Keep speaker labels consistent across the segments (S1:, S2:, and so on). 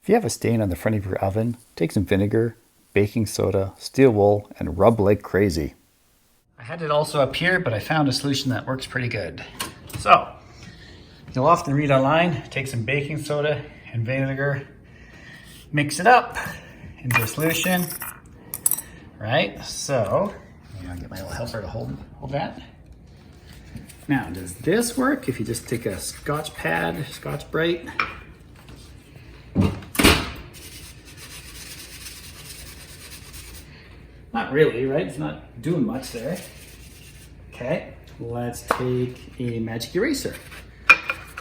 S1: If you have a stain on the front of your oven, take some vinegar, baking soda, steel wool, and rub like crazy. I had it also up here, but I found a solution that works pretty good. So, you'll often read online, take some baking soda and vinegar, mix it up into a solution, right? So, I'll get my little helper to hold that. Now, does this work if you just take a Scotch pad, Scotch Brite? Not really, right? It's not doing much there. Okay, let's take a magic eraser.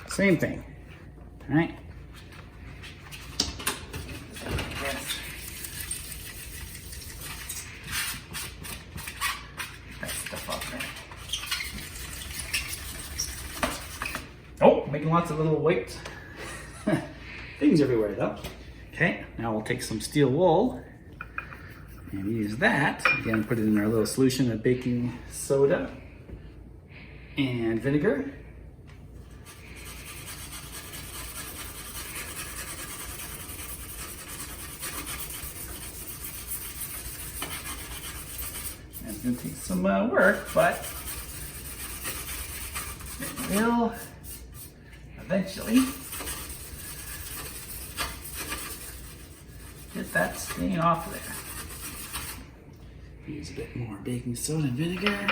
S1: Same thing, all right? That stuff off there. Oh, making lots of little white things everywhere though. Okay, now we'll take some steel wool and use that. Again, put it in our little solution of baking soda and vinegar. It's gonna take some work, but it will eventually get that stain off there. Use a bit more baking soda and vinegar.